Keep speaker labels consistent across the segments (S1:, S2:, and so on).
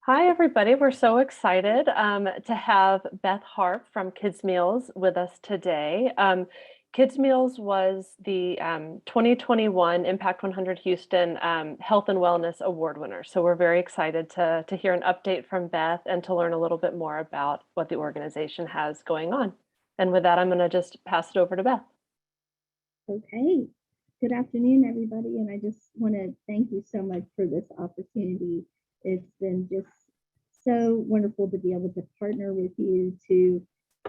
S1: Hi, everybody. We're so excited to have Beth Harp from Kids Meals with us today. Kids Meals was the 2021 Impact 100 Houston Health and Wellness Award winner. So we're very excited to hear an update from Beth and to learn a little bit more about what the organization has going on. And with that, I'm going to just pass it over to Beth.
S2: Okay. Good afternoon, everybody. And I just want to thank you so much for this opportunity. It's been just so wonderful to be able to partner with you to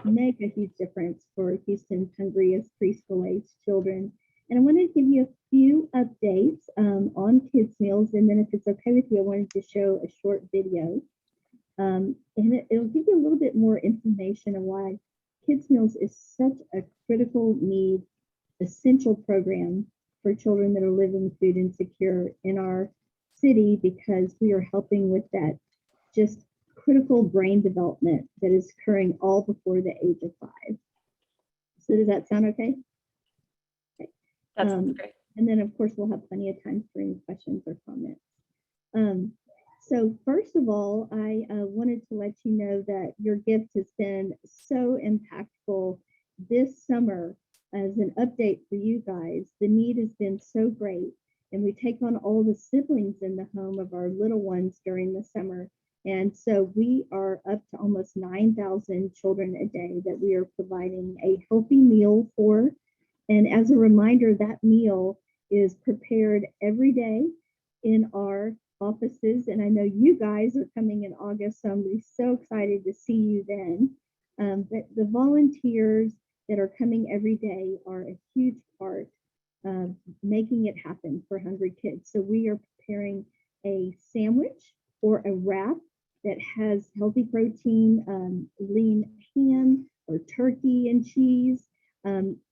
S2: make a huge difference for Houston's hungriest preschool-aged children. And I want to give you a few updates on Kids Meals. And then if it's okay with you, I wanted to show a short video. And it'll give you a little bit more information on why Kids Meals is such a critical need, essential program for children that are living food insecure in our city, because we are helping with that just critical brain development that is occurring all before the age of 5. So does that sound okay?
S1: Okay. That sounds great.
S2: And then of course we'll have plenty of time for any questions or comments. So first of all, I wanted to let you know that your gift has been so impactful this summer. As an update for you guys, the need has been so great, and we take on all the siblings in the home of our little ones during the summer. And so we are up to almost 9,000 children a day that we are providing a healthy meal for. And as a reminder, that meal is prepared every day in our offices. And I know you guys are coming in August, so I'm really so excited to see you then. But the volunteers that are coming every day are a huge part of making it happen for hungry kids. So we are preparing a sandwich or a wrap that has healthy protein, lean ham or turkey and cheese.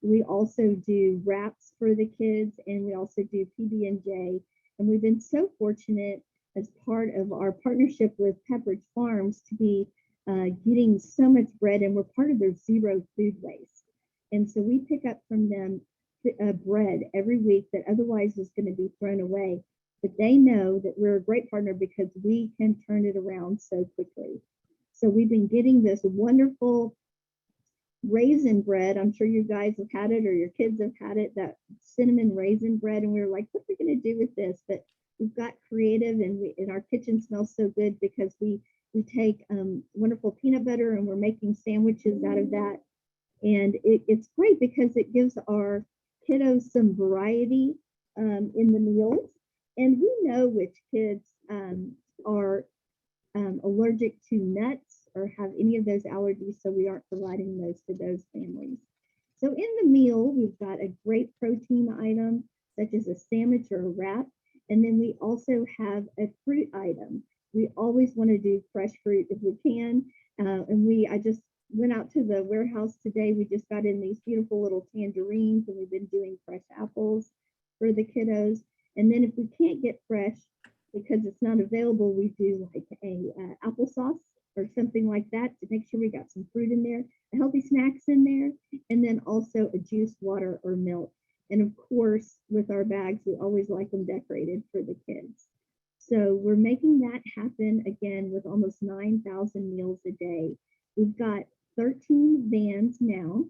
S2: We also do wraps for the kids, and we also do PB&J. And we've been so fortunate as part of our partnership with Pepperidge Farms to be getting so much bread, and we're part of their zero food waste. And so we pick up from them bread every week that otherwise is going to be thrown away. But they know that we're a great partner because we can turn it around so quickly. So we've been getting this wonderful raisin bread. I'm sure you guys have had it, or your kids have had it, that cinnamon raisin bread. And we were like, what are we going to do with this? But we've got creative, and our kitchen smells so good because we take wonderful peanut butter, and we're making sandwiches out of that. And it's great because it gives our kiddos some variety in the meals. And we know which kids are allergic to nuts or have any of those allergies, so we aren't providing those to those families. So in the meal, we've got a great protein item, such as a sandwich or a wrap. And then we also have a fruit item. We always want to do fresh fruit if we can. I just went out to the warehouse today. We just got in these beautiful little tangerines, and we've been doing fresh apples for the kiddos. And then if we can't get fresh because it's not available, we do like a applesauce or something like that to make sure we got some fruit in there, healthy snacks in there, and then also a juice, water, or milk. And of course, with our bags, we always like them decorated for the kids. So we're making that happen again with almost 9,000 meals a day. We've got 13 vans now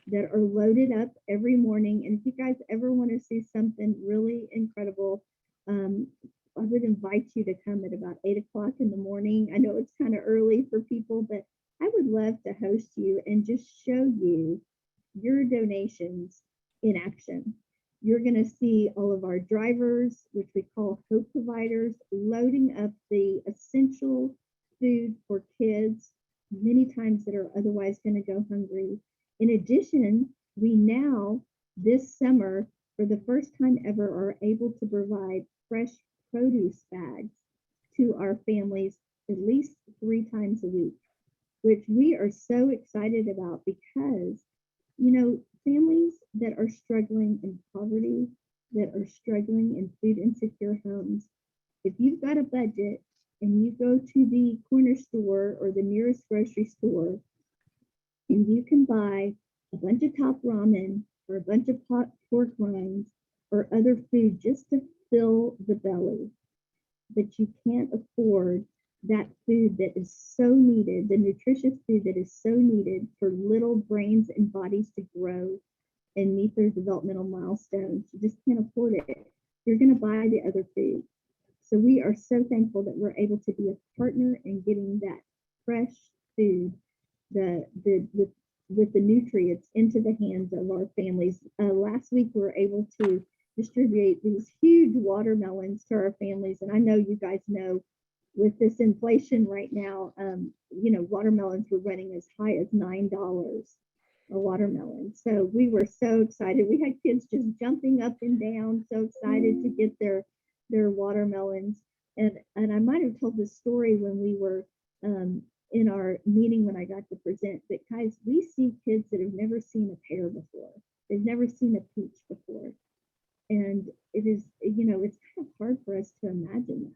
S2: that are loaded up every morning. And if you guys ever want to see something really incredible, I would invite you to come at about 8 o'clock in the morning. I know it's kind of early for people, but I would love to host you and just show you your donations in action. You're going to see all of our drivers, which we call hope providers, loading up the essential food for kids, many times that are otherwise going to go hungry. In addition, we now, this summer, for the first time ever, are able to provide fresh produce bags to our families at least 3 times a week, which we are so excited about because, you know, families that are struggling in poverty, that are struggling in food insecure homes, if you've got a budget and you go to the corner store or the nearest grocery store and you can buy a bunch of top ramen or a bunch of pork rinds or other food just to fill the belly, but you can't afford that food that is so needed, the nutritious food that is so needed for little brains and bodies to grow and meet their developmental milestones. You just can't afford it. You're going to buy the other food. So we are so thankful that we're able to be a partner in getting that fresh food, with the nutrients into the hands of our families. Last week we were able to distribute these huge watermelons to our families, and I know you guys know with this inflation right now, watermelons were running as high as $9 a watermelon. So we were so excited. We had kids just jumping up and down, so excited to get their watermelons. And I might have told this story when we were in our meeting when I got to present, but guys, we see kids that have never seen a pear before. They've never seen a peach before. And it is, it's kind of hard for us to imagine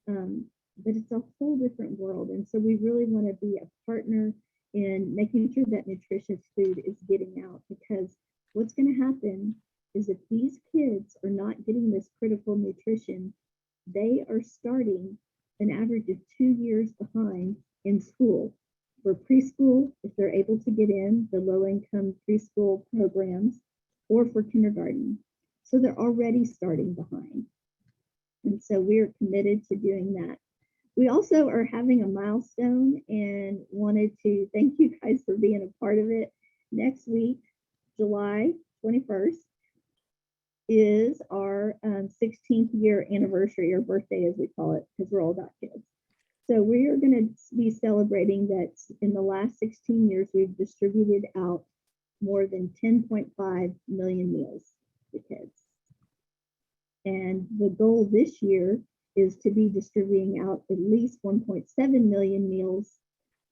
S2: that. But it's a whole different world. And so we really want to be a partner in making sure that nutritious food is getting out, because what's going to happen is if these kids are not getting this critical nutrition, they are starting an average of 2 years behind in school. For preschool, if they're able to get in the low-income preschool programs, or for kindergarten. So they're already starting behind. And so we're committed to doing that. We also are having a milestone and wanted to thank you guys for being a part of it. Next week, July 21st, is our 16th year anniversary, or birthday as we call it, because we're all about kids. So we are going to be celebrating that in the last 16 years, we've distributed out more than 10.5 million meals to kids. And the goal this year is to be distributing out at least 1.7 million meals.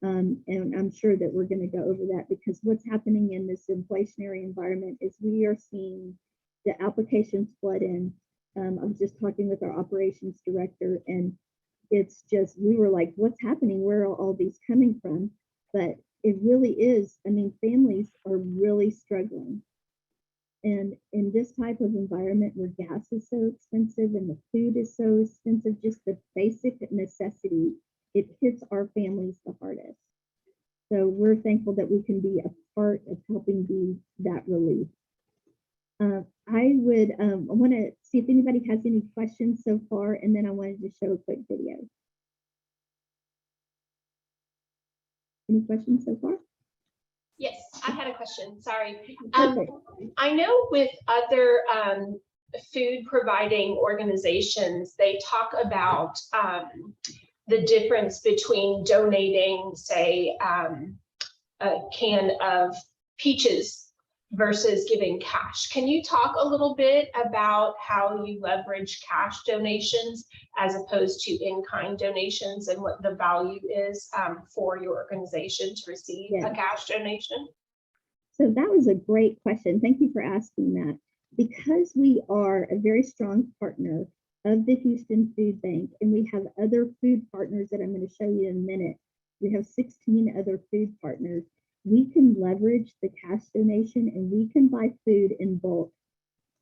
S2: And I'm sure that we're going to go over that, because what's happening in this inflationary environment is we are seeing the applications flood in. I was just talking with our operations director, and it's just, we were like, what's happening? Where are all these coming from? But it really is, families are really struggling. And in this type of environment where gas is so expensive and the food is so expensive, just the basic necessity, it hits our families the hardest. So we're thankful that we can be a part of helping be that relief. I want to see if anybody has any questions so far, and then I wanted to show a quick video. Any questions so far?
S3: Yes, I had a question. Sorry.
S2: Perfect.
S3: I know with other food providing organizations, they talk about the difference between donating, say, a can of peaches versus giving cash. Can you talk a little bit about how you leverage cash donations as opposed to in-kind donations, and what the value is for your organization to receive a cash donation?
S2: So that was a great question. Thank you for asking that. Because we are a very strong partner of the Houston Food Bank, and we have other food partners that I'm going to show you in a minute. We have 16 other food partners. We can leverage the cash donation, and we can buy food in bulk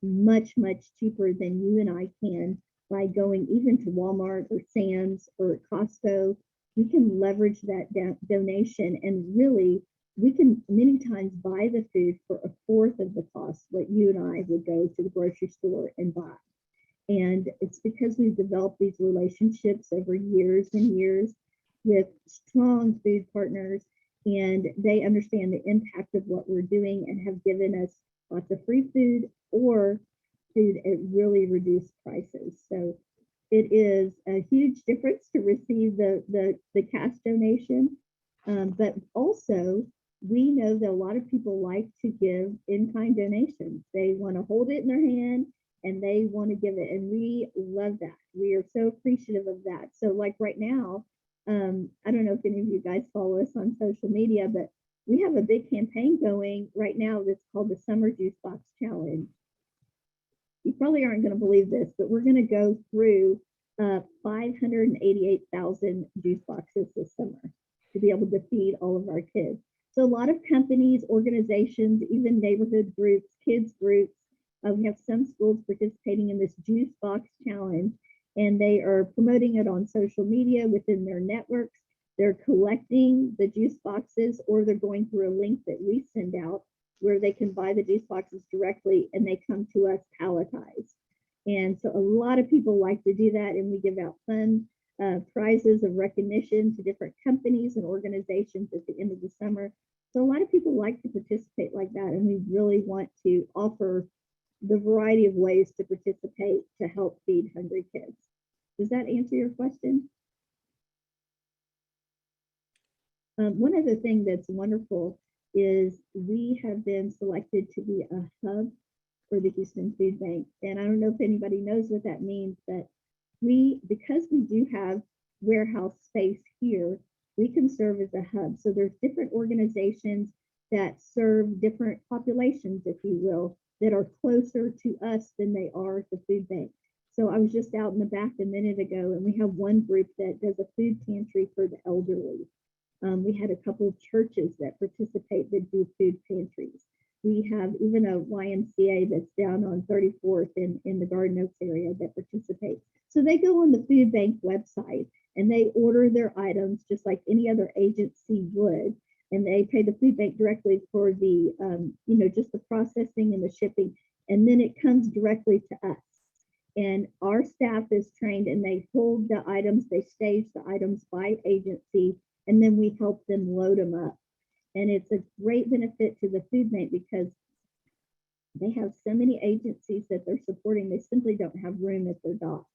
S2: much, much cheaper than you and I can by going even to Walmart or Sam's or Costco. We can leverage that donation, and really, we can many times buy the food for a fourth of the cost what you and I would go to the grocery store and buy. And it's because we've developed these relationships over years and years with strong food partners, and they understand the impact of what we're doing and have given us lots of free food or food at really reduced prices. So it is a huge difference to receive the cash donation, but also we know that a lot of people like to give in-kind donations. They want to hold it in their hand and they want to give it, and we love that. We are so appreciative of that. So like right now, I don't know if any of you guys follow us on social media, but we have a big campaign going right now that's called the Summer Juice Box Challenge. You probably aren't going to believe this, but we're going to go through 588,000 juice boxes this summer to be able to feed all of our kids. So a lot of companies, organizations, even neighborhood groups, kids groups, We have some schools participating in this juice box challenge, and they are promoting it on social media within their networks. They're collecting the juice boxes, or they're going through a link that we send out where they can buy the juice boxes directly and they come to us palletized. And so a lot of people like to do that, and we give out fun prizes of recognition to different companies and organizations at the end of the summer. So a lot of people like to participate like that, and we really want to offer the variety of ways to participate to help feed hungry kids. Does that answer your question? One other thing that's wonderful is we have been selected to be a hub for the Houston Food Bank. And I don't know if anybody knows what that means, but because we do have warehouse space here, we can serve as a hub. So there's different organizations that serve different populations, if you will, that are closer to us than they are the food bank. So I was just out in the back a minute ago, and we have one group that does a food pantry for the elderly. We had a couple of churches that participate that do food pantries. We have even a YMCA that's down on 34th in the Garden Oaks area that participates. So they go on the food bank website and they order their items just like any other agency would. And they pay the food bank directly for the, just the processing and the shipping. And then it comes directly to us. And our staff is trained and they hold the items, they stage the items by agency, and then we help them load them up. And it's a great benefit to the food bank because they have so many agencies that they're supporting. They simply don't have room at their docks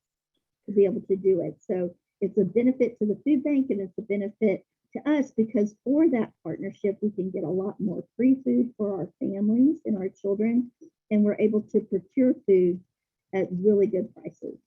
S2: to be able to do it. So it's a benefit to the food bank, and it's a benefit to us because for that partnership, we can get a lot more free food for our families and our children, and we're able to procure food at really good prices.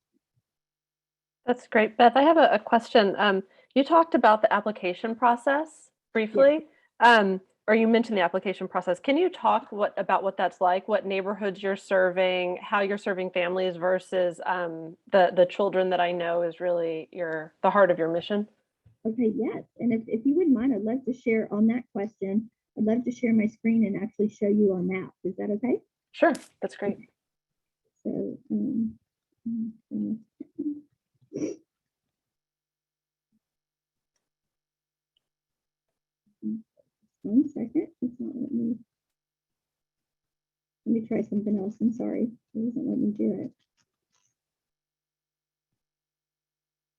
S1: That's great. Beth, I have a question. You talked about the application process briefly, or you mentioned the application process. Can you talk about what that's like, what neighborhoods you're serving, how you're serving families versus the children that I know is really the heart of your mission?
S2: Okay, yes. And if you wouldn't mind, I'd love to share on that question. I'd love to share my screen and actually show you our map. Is that okay?
S1: Sure, that's great.
S2: Okay. So, one second. It's not letting me. Let me try something else. I'm sorry. It doesn't let me do it.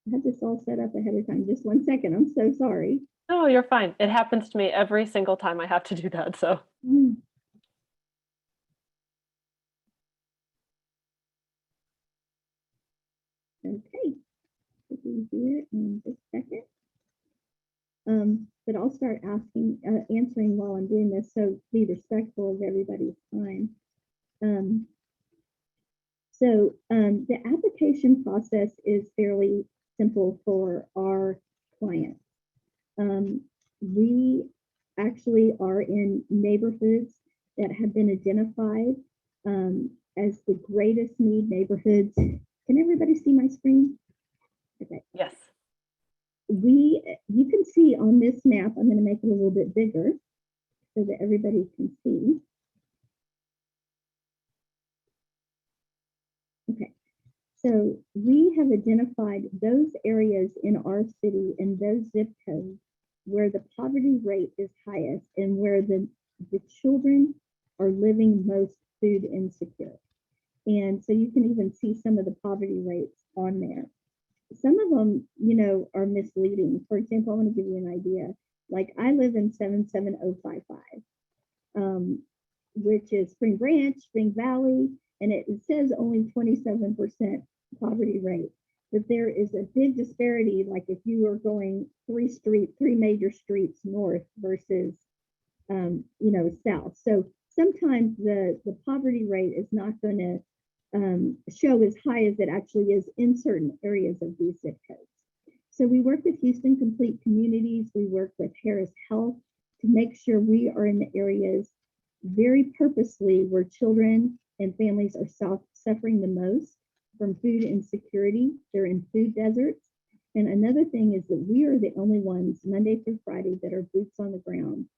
S2: I had this all set up ahead of time. Just one second. I'm so sorry.
S1: No, you're fine. It happens to me every single time I have to do that. So.
S2: Okay. Let me do it in just a second. But I'll start answering while I'm doing this. So be respectful of everybody's time. The application process is fairly simple for our clients. We actually are in neighborhoods that have been identified as the greatest need neighborhoods. Can everybody see my screen? Okay.
S1: Yes.
S2: You can see on this map, I'm going to make it a little bit bigger so that everybody can see. Okay, so we have identified those areas in our city and those zip codes where the poverty rate is highest and where the children are living most food insecure. And so you can even see some of the poverty rates on there. Some of them, are misleading. For example, I want to give you an idea. Like I live in 77055, which is Spring Branch, Spring Valley, and it says only 27% poverty rate. But there is a big disparity, like if you are going three major streets north versus, south. So sometimes the poverty rate is not going to show as high as it actually is in certain areas of these zip codes. So we work with Houston Complete Communities. We work with Harris Health to make sure we are in the areas very purposely where children and families are suffering the most from food insecurity. They're in food deserts. And another thing is that we are the only ones Monday through Friday that are boots on the ground.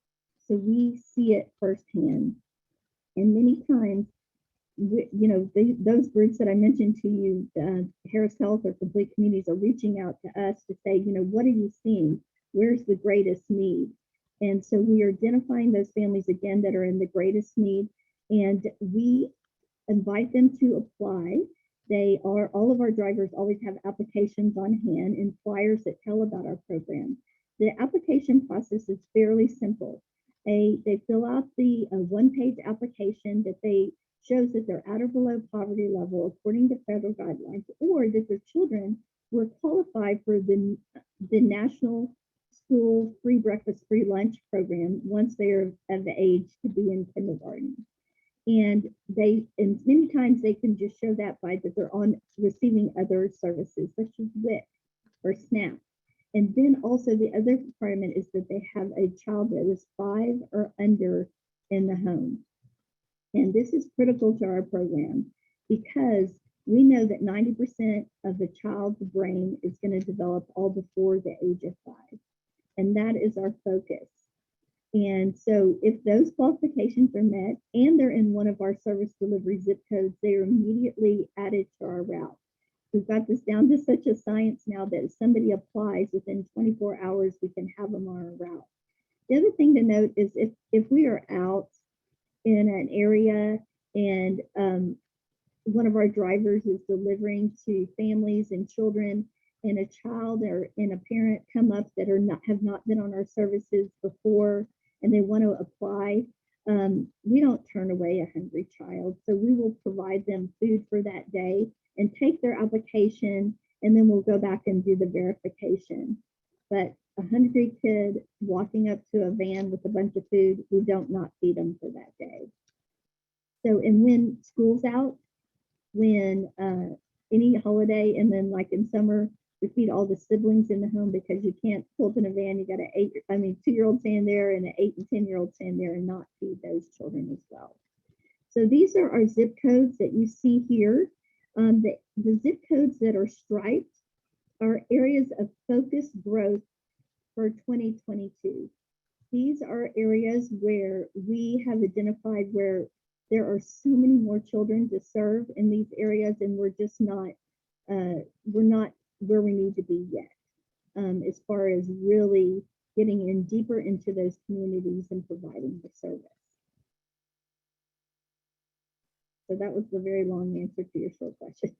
S2: So we see it firsthand. And many times, those groups that I mentioned to you, Harris Health or Complete Communities, are reaching out to us to say, what are you seeing? Where's the greatest need? And so we are identifying those families again that are in the greatest need, and we invite them to apply. All of our drivers always have applications on hand and flyers that tell about our program. The application process is fairly simple. They fill out the one-page application that shows that they're at or below poverty level according to federal guidelines, or that their children were qualified for the National School Free Breakfast, Free Lunch program once they are of the age to be in kindergarten. And many times they can just show that by that they're on receiving other services such as WIC or SNAP. And then also the other requirement is that they have a child that is 5 or under in the home. And this is critical to our program because we know that 90% of the child's brain is going to develop all before the age of 5. And that is our focus. And so if those qualifications are met and they're in one of our service delivery zip codes, they are immediately added to our route. We've got this down to such a science now that if somebody applies within 24 hours, we can have them on our route. The other thing to note is if we are out in an area and one of our drivers is delivering to families and children, and a child or a parent come up that have not been on our services before and they want to apply, we don't turn away a hungry child. So we will provide them food for that day and take their application, and then we'll go back and do the verification. But a hungry kid walking up to a van with a bunch of food, we don't not feed them for that day. So, and when school's out, when any holiday, and then like in summer, we feed all the siblings in the home because you can't pull up in a van. You got a 2-year-old stand there and an 8 and 10-year-old stand there and not feed those children as well. So these are our zip codes that you see here. The zip codes that are striped are areas of focused growth for 2022. These are areas where we have identified where there are so many more children to serve in these areas, and we're just not, we're not where we need to be yet, as far as really getting in deeper into those communities and providing the service. So that was the very long answer to your short question.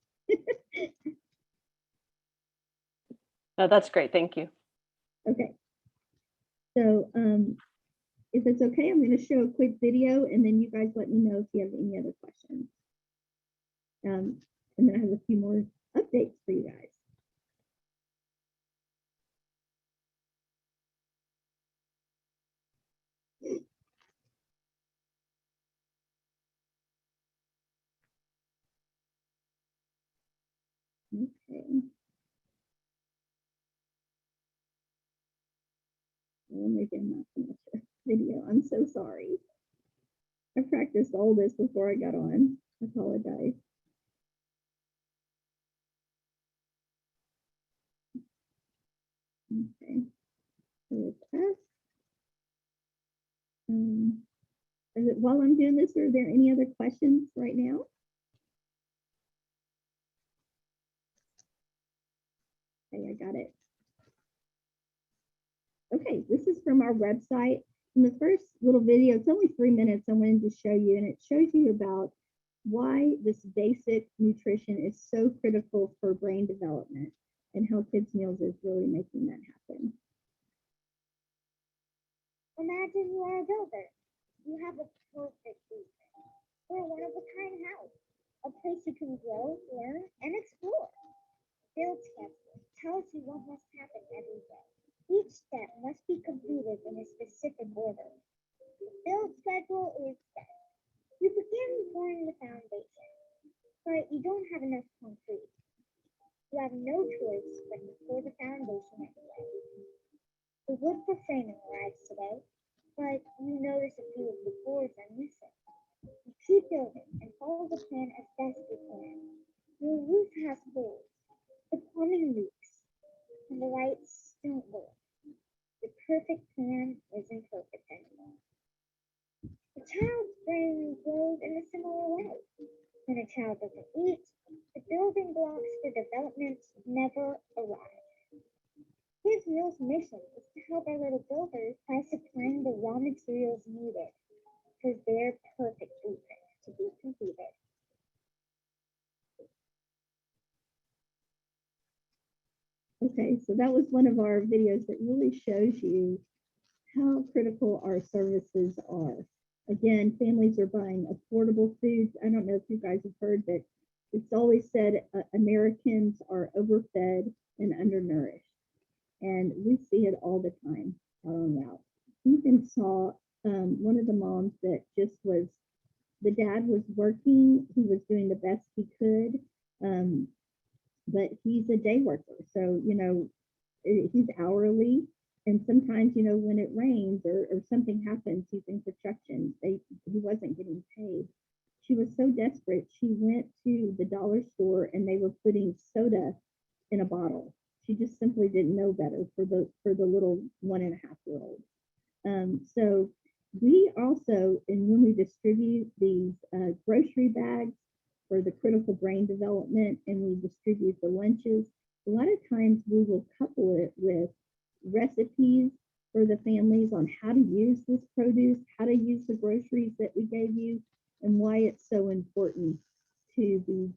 S1: No, that's great. Thank you.
S2: Okay. So if it's okay, I'm going to show a quick video, and then you guys let me know if you have any other questions. And then I have a few more updates for you guys. Okay. Well, maybe I'm not going to show video. I'm so sorry. I practiced all this before I got on. I apologize. Okay. So test. While I'm doing this, are there any other questions right now? Okay, I got it. Okay, this is from our website. In the first little video, it's only 3 minutes, I wanted to show you, and it shows you about why this basic nutrition is so critical for brain development and how Kids Meals is really making that happen.
S4: Imagine you are a builder. You have a perfect blueprint for a one-of-a-kind house, a place you can grow, learn, and explore. Build schedule tells you what must happen every day. Each step must be completed in a specific order. The build schedule is set. You begin pouring the foundation, but you don't have enough concrete. You have no choice but to pour the foundation anyway. The wood for framing arrives today, but you notice a few of the boards are missing. You keep building and follow the plan as best you can. Your roof has holes, the plumbing leaks, and the lights don't work. The perfect plan isn't perfect anymore. The child's brain grows in a similar way. gather to eat, the building blocks for development never arrive. Kids Meal's mission is to help our little builders by supplying the raw materials needed for their perfect blueprint to be completed.
S2: Okay, so that was one of our videos that really shows you how critical our services are. Again, families are buying affordable foods. I don't know if you guys have heard that it's always said Americans are overfed and undernourished. And we see it all the time out on route. Even saw one of the moms that just was, the dad was working, he was doing the best he could, but he's a day worker. So, you know, he's hourly. And sometimes, you know, when it rains or something happens, he's in construction, he wasn't getting paid. She was so desperate, she went to the dollar store and they were putting soda in a bottle. She just simply didn't know better for the little 1.5-year-old. So we also, and when we distribute these grocery bags for the critical brain development and we distribute the lunches, a lot of times we will couple it with recipes for the families on how to use this produce, how to use the groceries that we gave you, and why it's so important to be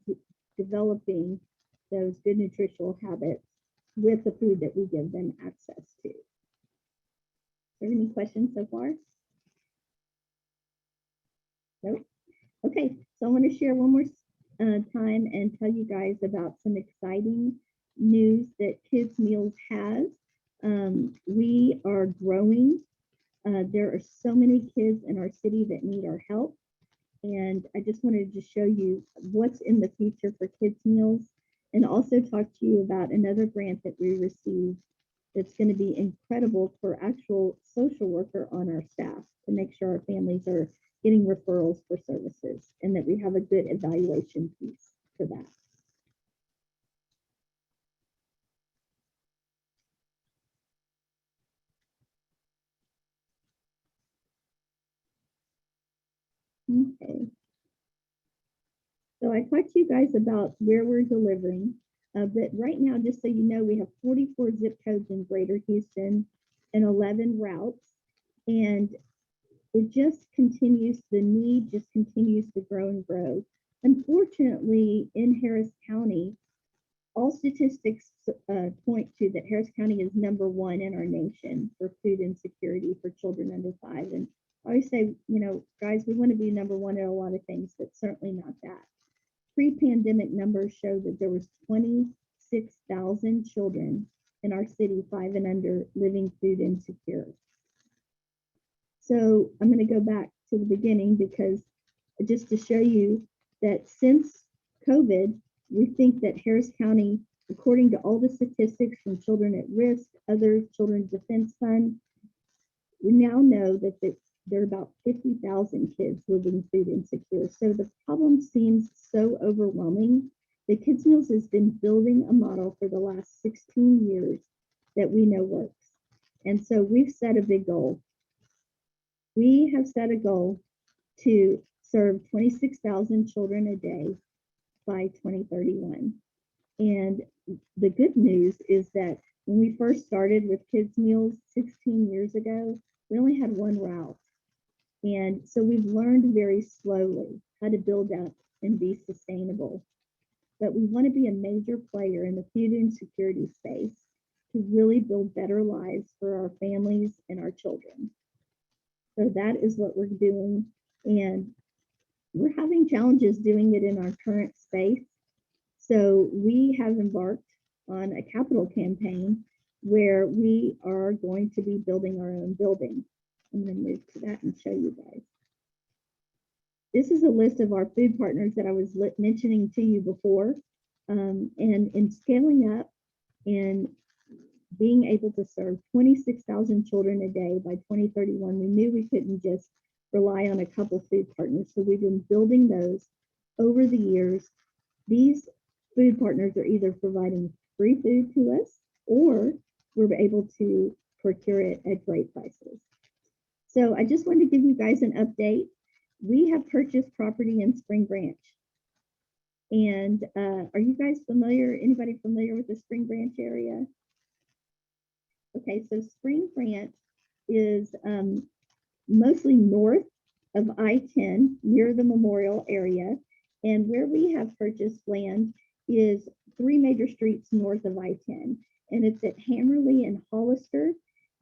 S2: developing those good nutritional habits with the food that we give them access to. Is there any questions so far? Nope. Okay, so I want to share one more time and tell you guys about some exciting news that Kids Meals has. We are growing. There are so many kids in our city that need our help. And I just wanted to show you what's in the future for Kids Meals and also talk to you about another grant that we received that's going to be incredible for actual social worker on our staff to make sure our families are getting referrals for services and that we have a good evaluation piece for that. Okay. So I talked to you guys about where we're delivering, but right now, just so you know, we have 44 zip codes in Greater Houston and 11 routes, and it just continues, the need just continues to grow and grow. Unfortunately, in Harris County, all statistics point to that Harris County is #1 in our nation for food insecurity for children under 5. And I always say, you know, guys, we want to be #1 at a lot of things, but certainly not that. Pre-pandemic numbers show that there was 26,000 children in our city 5 and under living food insecure. So I'm going to go back to the beginning because just to show you that since COVID, we think that Harris County, according to all the statistics from Children at Risk, other Children's Defense Fund, we now know that there are about 50,000 kids living food insecure. So the problem seems so overwhelming that Kids Meals has been building a model for the last 16 years that we know works. And so we've set a big goal. We have set a goal to serve 26,000 children a day by 2031. And the good news is that when we first started with Kids Meals 16 years ago, we only had one route. And so we've learned very slowly how to build up and be sustainable. But we want to be a major player in the food insecurity space to really build better lives for our families and our children. So that is what we're doing. And we're having challenges doing it in our current space. So we have embarked on a capital campaign where we are going to be building our own building. I'm going to move to that and show you guys. This is a list of our food partners that I was mentioning to you before. And in scaling up and being able to serve 26,000 children a day by 2031, we knew we couldn't just rely on a couple food partners. So we've been building those over the years. These food partners are either providing free food to us or we're able to procure it at great prices. So I just wanted to give you guys an update. We have purchased property in Spring Branch. And are you guys familiar, anybody familiar with the Spring Branch area? Okay, so Spring Branch is mostly north of I-10 near the Memorial area. And where we have purchased land is 3 major streets north of I-10. And it's at Hammerly and Hollister.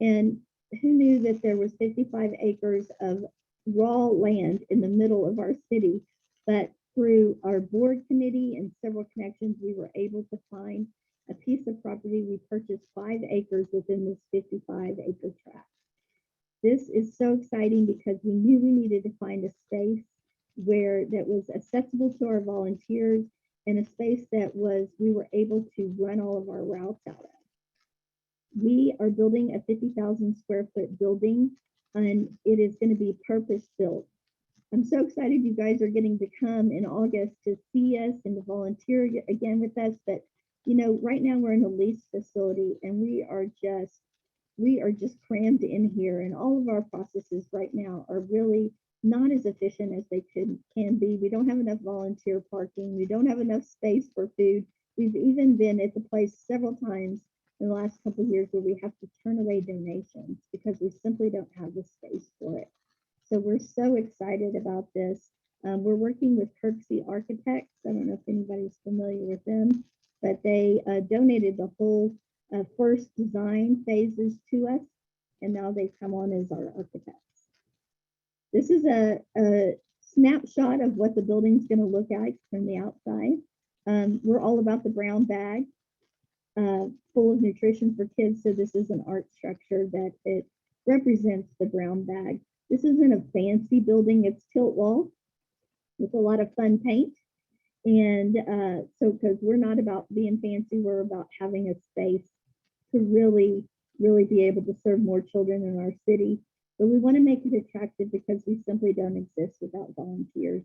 S2: And who knew that there was 55 acres of raw land in the middle of our city? But through our board committee and several connections, we were able to find a piece of property. We purchased 5 acres within this 55-acre tract. This is so exciting because we knew we needed to find a space where that was accessible to our volunteers and a space that we were able to run all of our routes out of. We are building a 50,000 square foot building, and it is going to be purpose built. I'm so excited you guys are getting to come in August to see us and to volunteer again with us. But you know, right now we're in a leased facility, and we are just crammed in here, and all of our processes right now are really not as efficient as they can be. We don't have enough volunteer parking. We don't have enough space for food. We've even been at the place several times in the last couple of years where we have to turn away donations because we simply don't have the space for it. So we're so excited about this. We're working with Kirksey Architects. I don't know if anybody's familiar with them, but they donated the whole first design phases to us, and now they've come on as our architects. This is a snapshot of what the building's going to look like from the outside. We're all about the brown bag, full of nutrition for kids. So this is an art structure that it represents the brown bag. This isn't a fancy building. It's tilt wall with a lot of fun paint. And so because we're not about being fancy, we're about having a space to really be able to serve more children in our city. But we want to make it attractive because we simply don't exist without volunteers.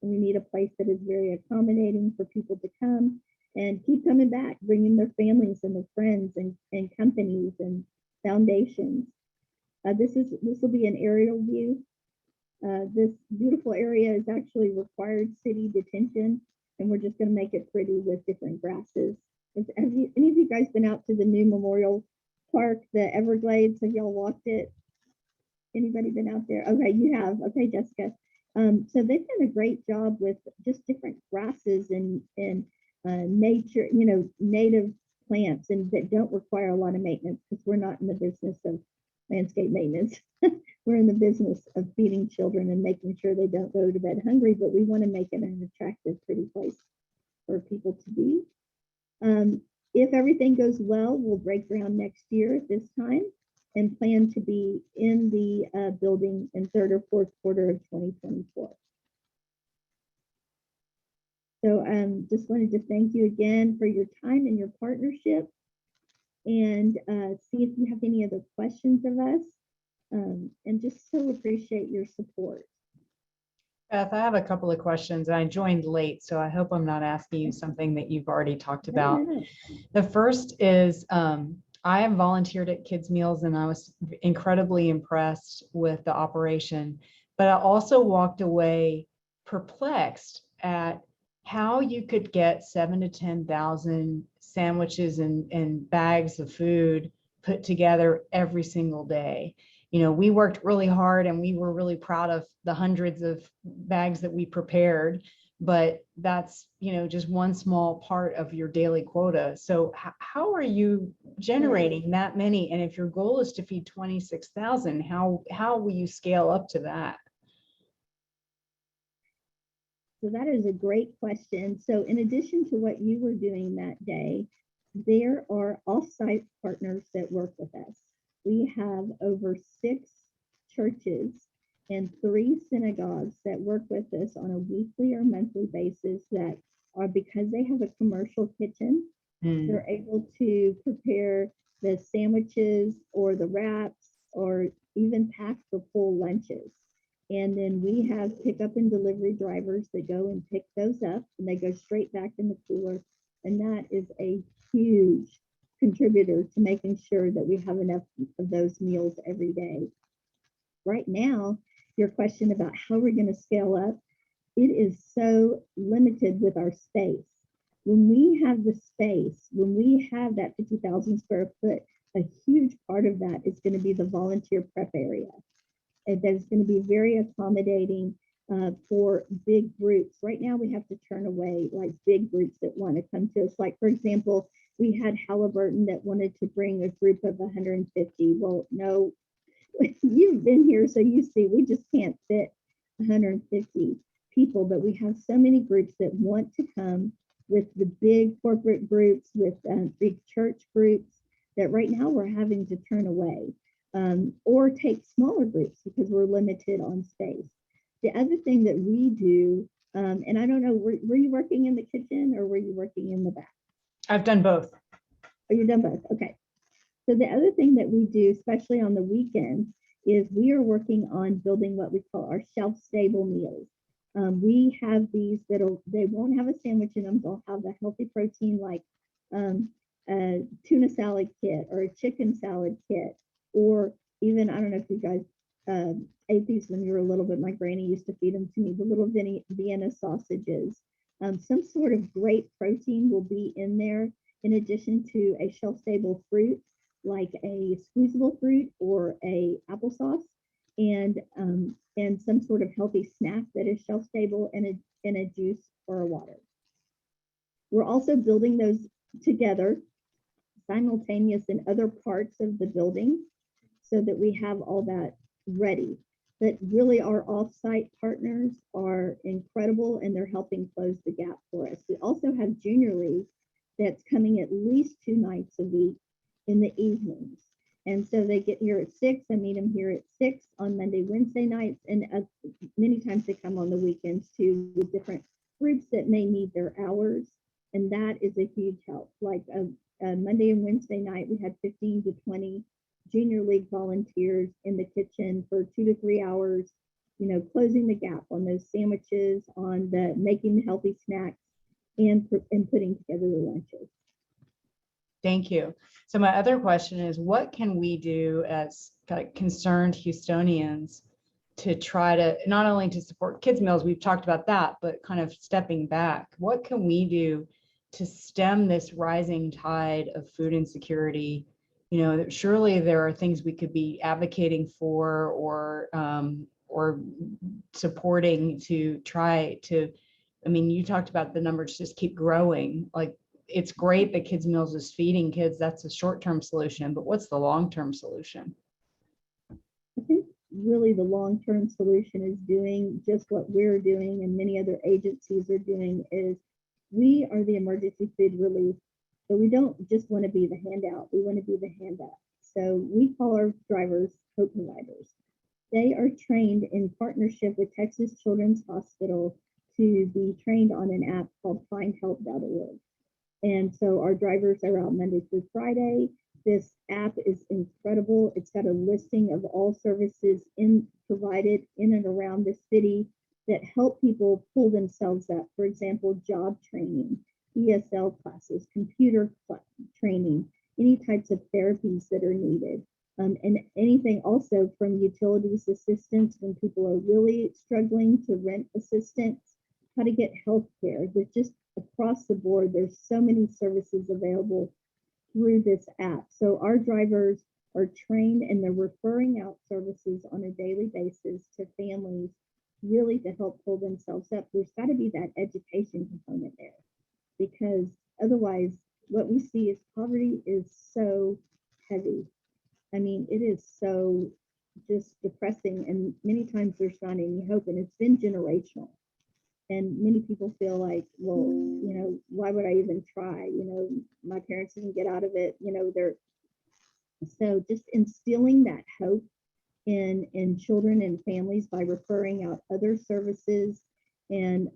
S2: And we need a place that is very accommodating for people to come and keep coming back, bringing their families and their friends and companies and foundations. This will be an aerial view. This beautiful area is actually required city detention, and we're just going to make it pretty with different grasses. Have any of you guys been out to the new Memorial Park, the Everglades? Have y'all walked it? Anybody been out there? Okay, you have. Okay, Jessica. So they've done a great job with just different grasses and nature, you know, native plants, and that don't require a lot of maintenance because we're not in the business of landscape maintenance. We're in the business of feeding children and making sure they don't go to bed hungry, but we want to make it an attractive, pretty place for people to be. If everything goes well, we'll break ground next year at this time and plan to be in the building in 3rd or 4th quarter of 2024. So just wanted to thank you again for your time and your partnership, and see if you have any other questions of us, and just so appreciate your support.
S5: Beth, I have a couple of questions. I joined late, so I hope I'm not asking you something that you've already talked about.
S2: No.
S5: The first is I have volunteered at Kids Meals, and I was incredibly impressed with the operation, but I also walked away perplexed at how you could get 7,000 to 10,000 sandwiches and bags of food put together every single day. You know, we worked really hard and we were really proud of the hundreds of bags that we prepared, but that's, you know, just one small part of your daily quota. So how are you generating that many? And if your goal is to feed 26,000, how will you scale up to that?
S2: So that is a great question. So in addition to what you were doing that day, there are off-site partners that work with us. We have over 6 churches and 3 synagogues that work with us on a weekly or monthly basis that are, because they have a commercial kitchen, they're able to prepare the sandwiches or the wraps or even pack the full lunches. And then we have pickup and delivery drivers that go and pick those up, and they go straight back in the cooler. And that is a huge contributor to making sure that we have enough of those meals every day. Right now, your question about how we're going to scale up, it is so limited with our space. When we have the space, when we have that 50,000 square foot, a huge part of that is going to be the volunteer prep area. And that's going to be very accommodating for big groups. Right now, we have to turn away like big groups that want to come to us. Like, for example, we had Halliburton that wanted to bring a group of 150. Well, no, you've been here, so you see, we just can't fit 150 people, but we have so many groups that want to come with the big corporate groups, with big church groups, that right now we're having to turn away or take smaller groups because we're limited on space. The other thing that we do, and I don't know, were you working in the kitchen or were you working in the back?
S5: I've done both.
S2: Oh, you've done both. Okay. So the other thing that we do, especially on the weekends, is we are working on building what we call our shelf-stable meals. We have these they won't have a sandwich in them. They'll have a healthy protein like a tuna salad kit or a chicken salad kit, or even, I don't know if you guys ate these when you were little, but my granny used to feed them to me, the little Vienna sausages. Some sort of great protein will be in there, in addition to a shelf-stable fruit, like a squeezable fruit or a applesauce, and some sort of healthy snack that is shelf-stable, and a juice or a water. We're also building those together simultaneous in other parts of the building so that we have all that ready. But really, our off-site partners are incredible, and they're helping close the gap for us. We also have Junior League that's coming at least 2 nights a week in the evenings. And so they get here at 6. I meet them here at 6 on Monday, Wednesday nights, and many times they come on the weekends too, with different groups that may need their hours. And that is a huge help. Like a Monday and Wednesday night, we had 15 to 20 Junior League volunteers in the kitchen for 2 to 3 hours, closing the gap on those sandwiches, on the making the healthy snacks, and putting together the lunches.
S5: Thank you. So my other question is, what can we do as concerned Houstonians to try to not only to support kids meals, we've talked about that, but kind of stepping back, what can we do to stem this rising tide of food insecurity? Surely there are things we could be advocating for or supporting to try to, you talked about the numbers just keep growing. Like, it's great that Kids Meals is feeding kids. That's a short-term solution, but what's the long-term solution?
S2: I think really the long-term solution is doing just what we're doing and many other agencies are doing. Is we are the emergency food relief, but we don't just want to be the handout. We want to be the handout. So we call our drivers hope providers. They are trained in partnership with Texas Children's Hospital to be trained on an app called findhelp.org. And so our drivers are out Monday through Friday. This app is incredible. It's got a listing of all services provided in and around the city that help people pull themselves up. For example, job training, ESL classes, computer training, any types of therapies that are needed. And anything also from utilities assistance when people are really struggling to rent assistance, how to get health care. There's just across the board, there's so many services available through this app. So our drivers are trained and they're referring out services on a daily basis to families, really to help pull themselves up. There's got to be that education component there, because otherwise what we see is poverty is so heavy. It is so just depressing, and many times there's not any hope, and it's been generational. And many people feel like, well, why would I even try? My parents didn't get out of it. So just instilling that hope in children and families by referring out other services and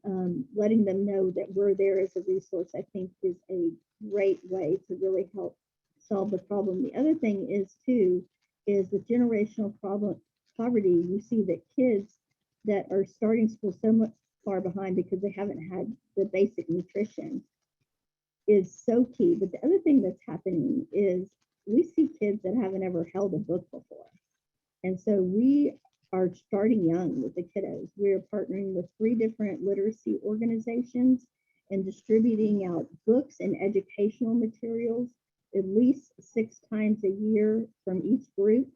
S2: letting them know that we're there as a resource, I think is a great way to really help solve the problem. The other thing is with generational poverty, you see that kids that are starting school so much far behind because they haven't had the basic nutrition is so key. But the other thing that's happening is we see kids that haven't ever held a book before. And so we are starting young with the kiddos. We're partnering with 3 different literacy organizations and distributing out books and educational materials at least 6 times a year from each group.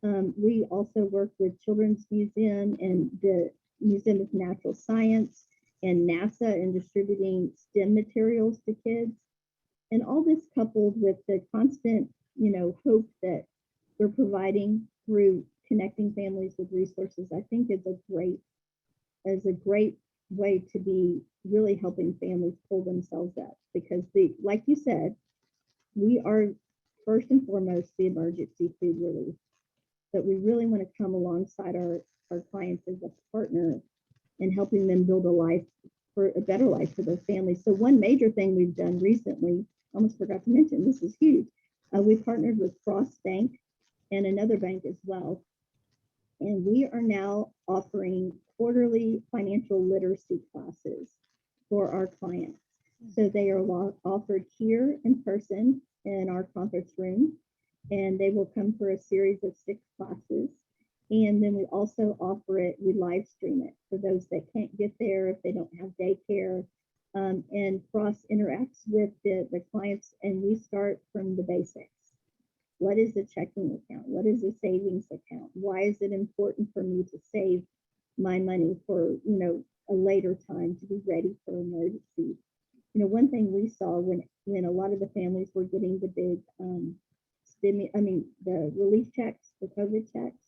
S2: We also work with Children's Museum and the Museum of Natural Science and NASA in distributing STEM materials to kids. And all this coupled with the constant, hope that we're providing through connecting families with resources, I think is a great way to be really helping families pull themselves up, because like you said, we are first and foremost the emergency food relief, but we really want to come alongside our clients as a partner in helping them build a better life for their families. So one major thing we've done recently, almost forgot to mention, this is huge. We partnered with Frost Bank and another bank as well. And we are now offering quarterly financial literacy classes for our clients. So they are offered here in person in our conference room, and they will come for a series of 6 classes. And then we also offer it, we live stream it for those that can't get there if they don't have daycare. And Frost interacts with the clients, and we start from the basics. What is a checking account? What is a savings account? Why is it important for me to save my money for, a later time to be ready for emergencies? One thing we saw when a lot of the families were getting the big the relief checks, the COVID checks,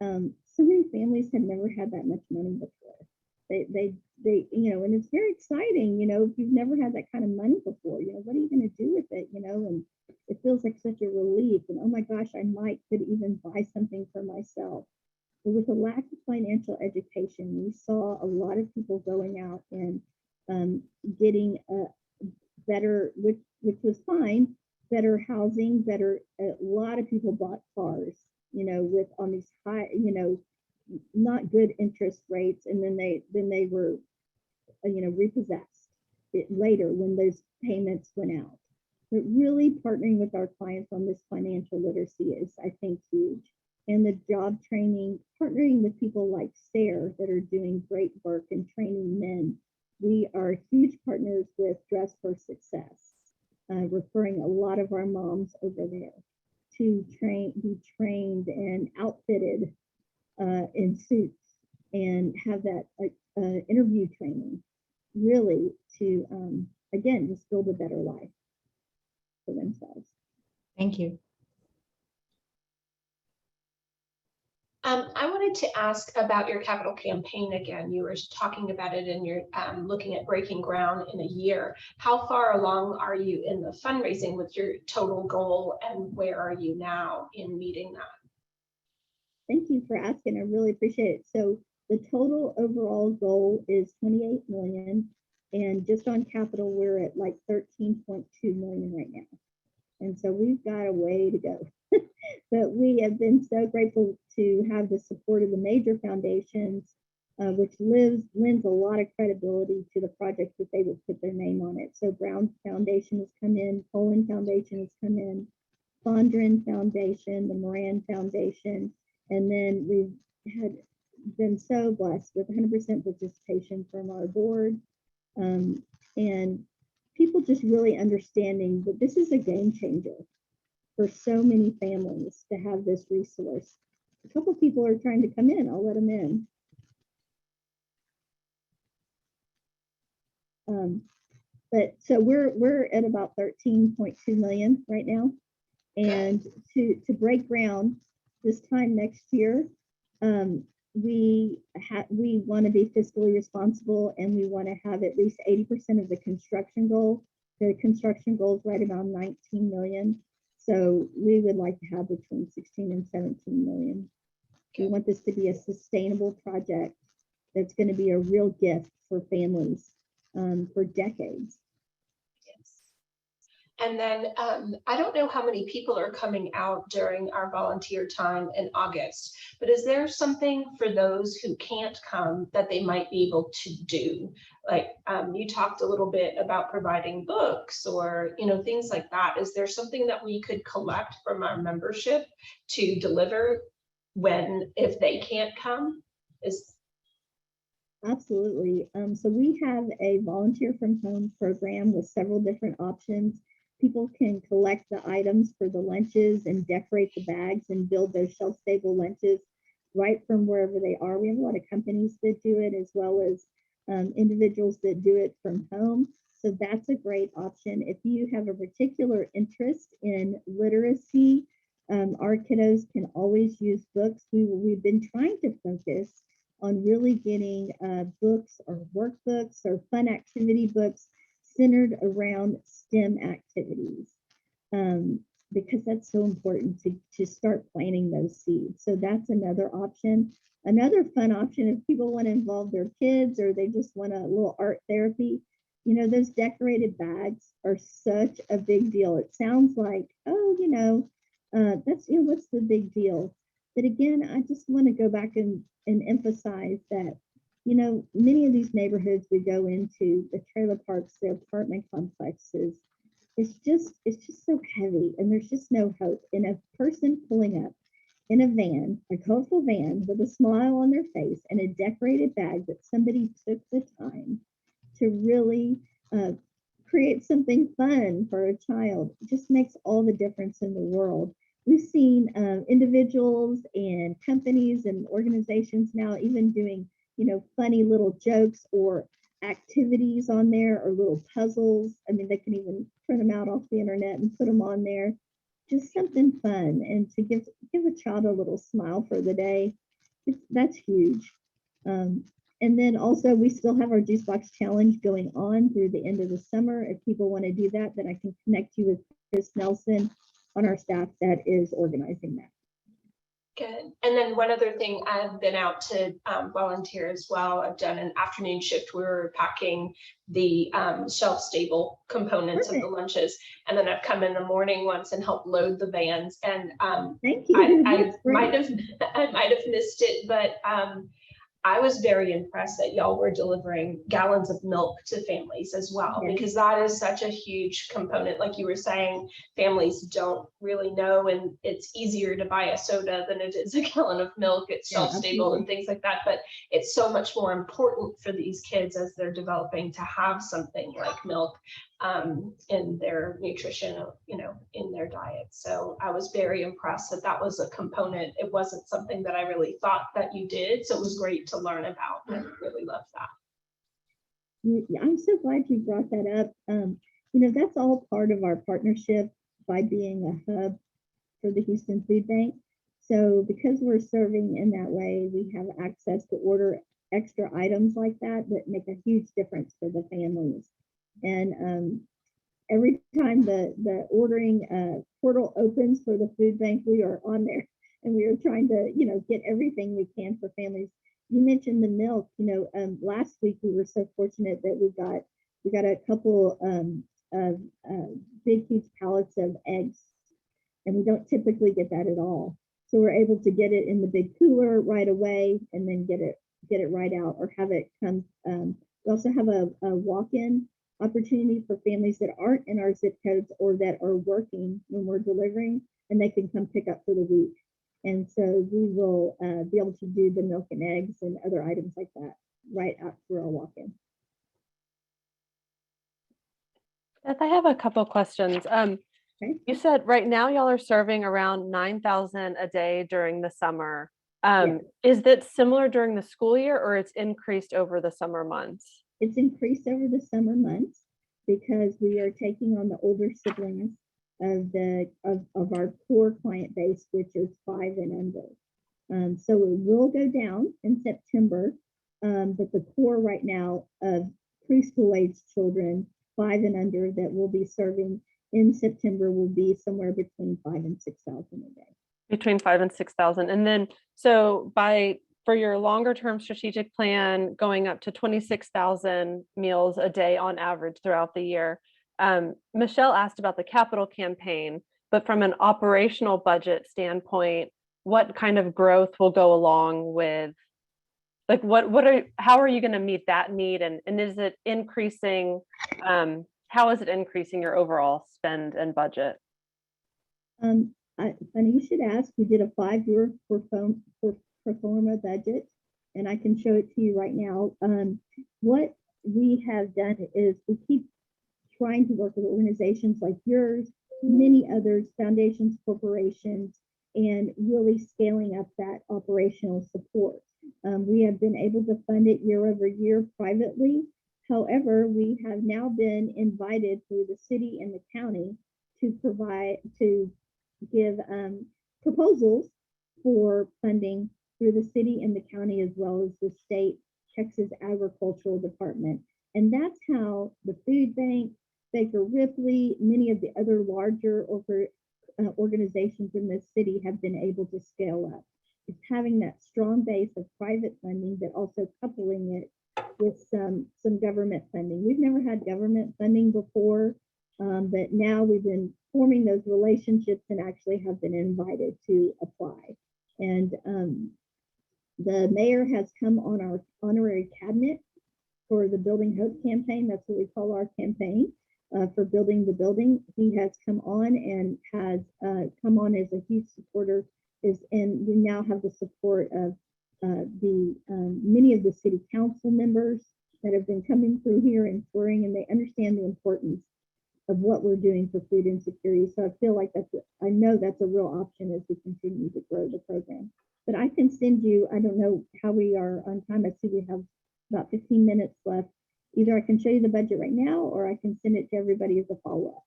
S2: so many families had never had that much money before. They and it's very exciting, if you've never had that kind of money before, what are you going to do with it, and it feels like such a relief, and oh my gosh, I could even buy something for myself. But with the lack of financial education, we saw a lot of people going out and getting a better, which was fine, better housing, a lot of people bought cars, with on these high, not good interest rates, and then they were, repossessed later when those payments went out. But really partnering with our clients on this financial literacy is, I think, huge. And the job training, partnering with people like SARE that are doing great work in training men. We are huge partners with Dress for Success, referring a lot of our moms over there to be trained and outfitted in suits and have that interview training, really to, again, just build a better life for themselves.
S5: Thank you.
S3: I wanted to ask about your capital campaign again. You were talking about it and you're looking at breaking ground in a year. How far along are you in the fundraising with your total goal, and where are you now in meeting that?
S2: Thank you for asking. I really appreciate it. So the total overall goal is 28 million, and just on capital, we're at like 13.2 million right now. And so we've got a way to go. But we have been so grateful to have the support of the major foundations, which lends a lot of credibility to the project that they would put their name on it. So Brown Foundation has come in, Poland Foundation has come in, Fondren Foundation, the Moran Foundation, and then we've been so blessed with 100% participation from our board, and people just really understanding that this is a game changer for so many families to have this resource. A couple of people are trying to come in. I'll let them in. But so we're at about 13.2 million right now, and to break ground this time next year, we want to be fiscally responsible, and we want to have at least 80% of the construction goal. The construction goal is right around 19 million. So we would like to have between 16 and 17 million. We want this to be a sustainable project that's going to be a real gift for families for decades.
S3: And then I don't know how many people are coming out during our volunteer time in August, but is there something for those who can't come that they might be able to do? Like you talked a little bit about providing books or, things like that. Is there something that we could collect from our membership to deliver if they can't come?
S2: Absolutely. So we have a volunteer from home program with several different options. People can collect the items for the lunches and decorate the bags and build those shelf-stable lunches right from wherever they are. We have a lot of companies that do it, as well as individuals that do it from home. So that's a great option. If you have a particular interest in literacy, our kiddos can always use books. We've been trying to focus on really getting books or workbooks or fun activity books centered around STEM activities, because that's so important to start planting those seeds. So that's another option. Another fun option, if people want to involve their kids or they just want a little art therapy, you know, those decorated bags are such a big deal. It sounds like, oh, that's, what's the big deal? But again, I just want to go back and emphasize that, many of these neighborhoods we go into, the trailer parks, the apartment complexes, it's just so heavy, and there's just no hope. And a person pulling up in a van, a colorful van with a smile on their face and a decorated bag that somebody took the time to really create something fun for a child, it just makes all the difference in the world. We've seen individuals and companies and organizations now even doing, funny little jokes or activities on there, or little puzzles. I mean, they can even print them out off the internet and put them on there. Just something fun, and to give a child a little smile for the day. That's huge. And then also, we still have our Juice Box Challenge going on through the end of the summer. If people want to do that, then I can connect you with Chris Nelson on our staff that is organizing that.
S3: Good. And then one other thing, I've been out to volunteer as well. I've done an afternoon shift. We were packing the shelf stable components of the lunches. And then I've come in the morning once and helped load the vans. And
S2: thank you.
S3: I might have missed it, but I was very impressed that y'all were delivering gallons of milk to families as well, because that is such a huge component. Like you were saying, families don't really know, and it's easier to buy a soda than it is a gallon of milk. It's shelf-stable and things like that, but it's so much more important for these kids as they're developing to have something like milk in their nutrition, in their diet. So I was very impressed that was a component. It wasn't something that I really thought that you did. So it was great to learn about. I really love that.
S2: I'm so glad you brought that up. That's all part of our partnership by being a hub for the Houston Food Bank. So because we're serving in that way, we have access to order extra items like that make a huge difference for the families. And every time the ordering portal opens for the food bank, we are on there, and we are trying to, get everything we can for families. You mentioned the milk. Last week we were so fortunate that we got a couple of big, huge pallets of eggs, and we don't typically get that at all. So we're able to get it in the big cooler right away, and then get it right out, or have it come. We also have a walk-in opportunity for families that aren't in our zip codes or that are working when we're delivering, and they can come pick up for the week. And so we will be able to do the milk and eggs and other items like that right out through our walk-in.
S1: Beth, I have a couple questions.
S2: Okay.
S1: You said right now y'all are serving around 9,000 a day during the summer. Is that similar during the school year, or it's increased over the summer months?
S2: It's increased over the summer months because we are taking on the older siblings of our core client base, which is 5 and under. So it will go down in September, but the core right now of preschool-aged children, 5 and under, that we'll be serving in September will be somewhere between 5,000 and 6,000 a day.
S1: Between 5,000 and 6,000, and then so for your longer term strategic plan, going up to 26,000 meals a day on average throughout the year. Michelle asked about the capital campaign, but from an operational budget standpoint, what kind of growth will go along with, like, how are you going to meet that need? And is it increasing? How is it increasing your overall spend and budget?
S2: Funny you should ask. We did a 5-year pro forma budget, and I can show it to you right now. What we have done is we keep trying to work with organizations like yours, many others, foundations, corporations, and really scaling up that operational support. We have been able to fund it year over year privately. However, we have now been invited through the city and the county to give proposals for funding through the city and the county, as well as the state Texas Agricultural Department. And that's how the food bank, Baker Ripley, many of the other larger organizations in this city have been able to scale up. It's having that strong base of private funding, but also coupling it with some government funding. We've never had government funding before, but now we've been forming those relationships and actually have been invited to apply. And the mayor has come on our honorary cabinet for the Building Hope campaign. That's what we call our campaign for building the building. He has come on and has come on as a huge supporter. And we now have the support of many of the city council members that have been coming through here and touring, and they understand the importance of what we're doing for food insecurity. So I feel like I know that's a real option as we continue to grow the program. But I can send you, I don't know how we are on time. I see we have about 15 minutes left. Either I can show you the budget right now, or I can send it to everybody as a follow-up.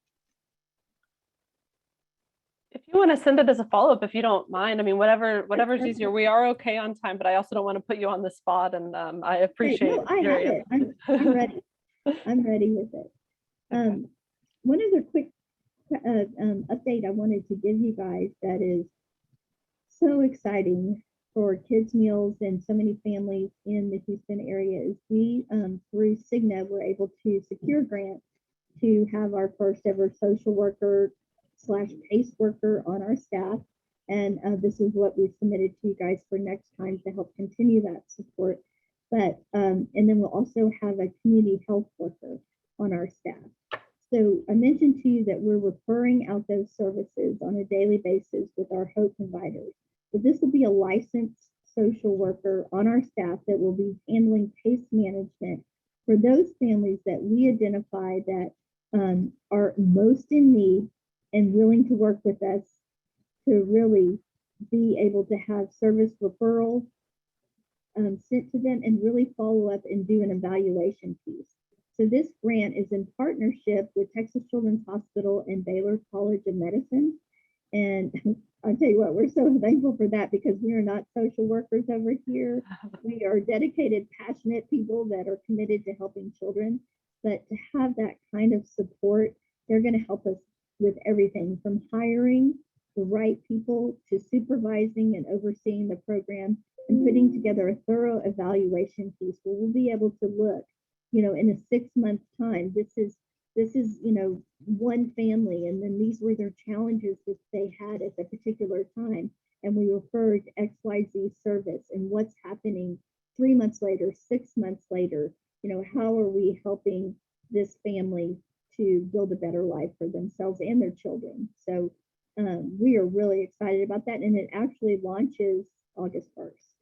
S1: If you want to send it as a follow-up, if you don't mind, I mean, whatever's easier. We are okay on time, but I also don't want to put you on the spot, and I appreciate.
S2: No, I have it. I'm ready. I'm ready with it. One other quick update I wanted to give you guys that is so exciting for kids meals and so many families in the Houston area is we through Cigna were able to secure grants to have our first ever social worker / PACE worker on our staff. And this is what we submitted to you guys for next time to help continue that support. But and then we'll also have a community health worker on our staff. So I mentioned to you that we're referring out those services on a daily basis with our Hope providers. But this will be a licensed social worker on our staff that will be handling case management for those families that we identify that are most in need and willing to work with us to really be able to have service referrals sent to them and really follow up and do an evaluation piece. So this grant is in partnership with Texas Children's Hospital and Baylor College of Medicine. And I'll tell you what, we're so thankful for that because we are not social workers over here. We are dedicated, passionate people that are committed to helping children. But to have that kind of support, they're going to help us with everything from hiring the right people to supervising and overseeing the program and putting together a thorough evaluation piece where we'll be able to look, in a 6-month time, this is, one family, and then these were their challenges that they had at a particular time. And we referred XYZ service and what's happening 3 months later, 6 months later, how are we helping this family to build a better life for themselves and their children. So we are really excited about that. And it actually launches August 1st.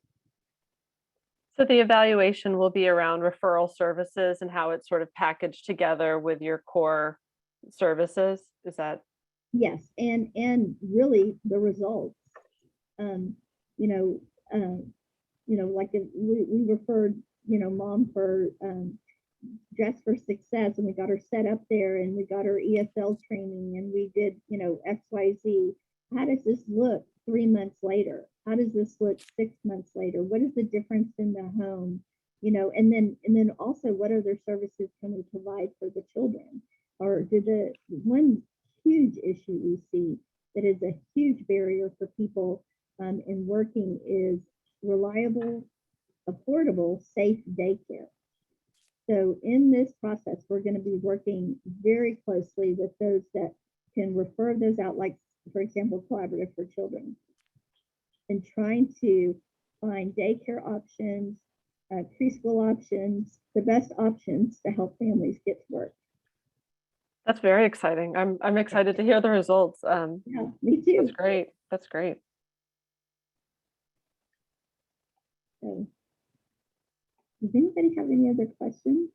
S1: So the evaluation will be around referral services and how it's sort of packaged together with your core services. Is that?
S2: Yes, and really the results. Like if we referred, mom for Dress for Success, and we got her set up there, and we got her ESL training, and we did, XYZ. How does this look 3 months later? How does this look 6 months later? What is the difference in the home? And then also what other services can we provide for the children? Or one huge issue we see that is a huge barrier for people in working is reliable, affordable, safe daycare. So in this process, we're going to be working very closely with those that can refer those out, like, for example, Collaborative for Children, and trying to find daycare options, preschool options, the best options to help families get to work.
S1: That's very exciting. I'm excited to hear the results.
S2: Yeah, me too.
S1: That's great. That's great.
S2: So, does anybody have any other questions?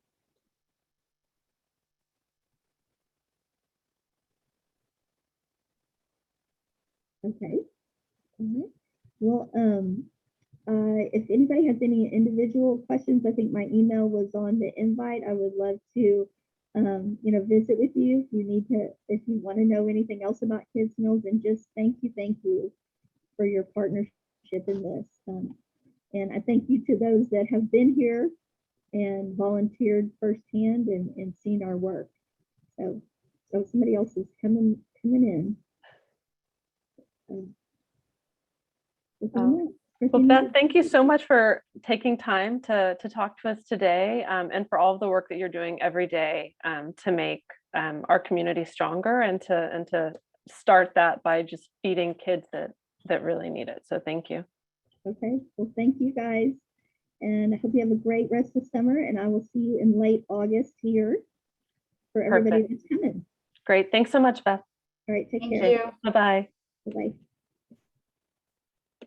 S2: Okay. All right. Well, if anybody has any individual questions, I think my email was on the invite. I would love to, visit with you if you want to know anything else about Kids Meals, and just thank you for your partnership in this. And I thank you to those that have been here and volunteered firsthand and seen our work. So somebody else is coming in.
S1: Well, Beth, thank you so much for taking time to talk to us today, and for all of the work that you're doing every day to make our community stronger, and to start that by just feeding kids that really need it. So thank you.
S2: Okay, well, thank you guys. And I hope you have a great rest of summer, and I will see you in late August here for everybody that's coming.
S1: Great. Thanks so much, Beth.
S2: All right, take
S5: Thank
S2: care.
S5: you.
S1: Bye-bye.
S2: Bye-bye.